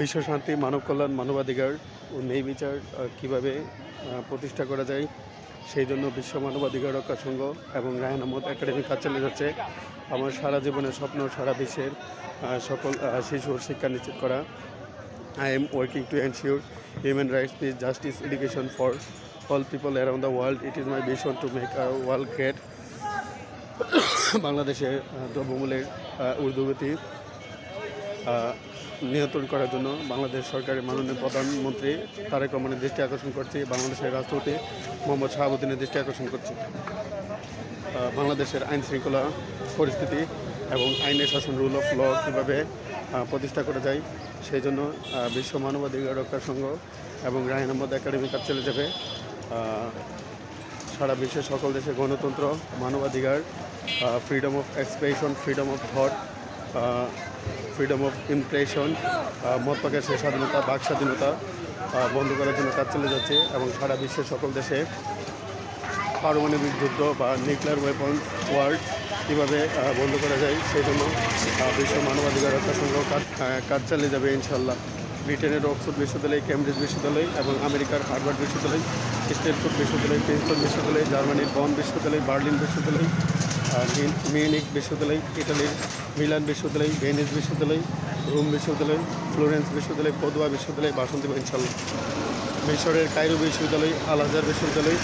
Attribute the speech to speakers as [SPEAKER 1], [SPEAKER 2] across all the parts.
[SPEAKER 1] বিশ্ব শান্তি, মানব কল্যাণ, মানবাধিকার ও ন্যায় বিচার কীভাবে প্রতিষ্ঠা করা যায় সেই জন্য বিশ্ব মানবাধিকার রক্ষা সংঘ এবং রায়হান আহমদ একাডেমি কাজ চালিয়ে যাচ্ছে। আমার সারা জীবনের স্বপ্ন সারা বিশ্বের সকল শিশুর শিক্ষা নিশ্চিত করা। I am working to ensure human rights, peace, justice, education for all people around the world. It is my vision to make our world great. বাংলাদেশে দ্রব্যমূল্যের ঊর্ধ্বগতি নিয়ন্ত্রণ করার জন্য বাংলাদেশ সরকারের মাননীয় প্রধানমন্ত্রী তারেক রহমানের দৃষ্টি আকর্ষণ করছি। বাংলাদেশের রাষ্ট্রপতি মোহাম্মদ শাহাবুদ্দিনের দৃষ্টি আকর্ষণ করছি। বাংলাদেশের আইন শৃঙ্খলা পরিস্থিতি এবং আইনের শাসন, রুল অফ ল কীভাবে প্রতিষ্ঠা করা যায় সেই জন্য বিশ্ব মানবাধিকার রক্ষা সংঘ এবং রায়হান আহমদ একাডেমি কাজ চলে যাবে। সারা বিশ্বের সকল দেশে গণতন্ত্র, মানবাধিকার, freedom of expression, freedom of thought, freedom of impression, মত প্রকাশের স্বাধীনতা, বাক স্বাধীনতা বন্ধ করার জন্য কাজ চলে যাচ্ছে এবং সারা বিশ্বের সকল দেশে পারমাণবিক যুদ্ধ বা নিউক্লিয়ার ওয়েপন ওয়ার কীভাবে বন্ধ করা যায় সেই জন্য বিশ্ব মানবাধিকার রক্ষা সংঘ কাজ চালিয়ে যাবে ইনশাল্লাহ। ব্রিটেনের অক্সফোর্ড বিশ্ববিদ্যালয়, কেমব্রিজ বিশ্ববিদ্যালয় এবং আমেরিকার হার্ভার্ড বিশ্ববিদ্যালয়, স্টেনফোর্ড বিশ্ববিদ্যালয়, প্রিন্সটন বিশ্ববিদ্যালয়, জার্মানির বন বিশ্ববিদ্যালয়, বার্লিন বিশ্ববিদ্যালয়, মিউনিক বিশ্ববিদ্যালয়, ইটালির মিলান বিশ্ববিদ্যালয়, ভেনিস বিশ্ববিদ্যালয়, রোম বিশ্ববিদ্যালয়, ফ্লোরেন্স বিশ্ববিদ্যালয়, পদুয়া বিশ্ববিদ্যালয় ভাষণ দেব ইনশাল্লাহ। মিশরের কায়রো বিশ্ববিদ্যালয়, আল আজহার বিশ্ববিদ্যালয়,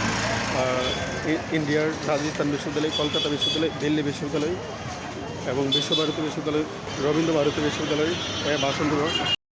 [SPEAKER 1] ইন্ডিয়ার রাজস্থান বিশ্ববিদ্যালয়, কলকাতা বিশ্ববিদ্যালয়, দিল্লি বিশ্ববিদ্যালয় এবং বিশ্বভারতী বিশ্ববিদ্যালয়, রবীন্দ্র ভারতী বিশ্ববিদ্যালয়ে ভাষণ দেব।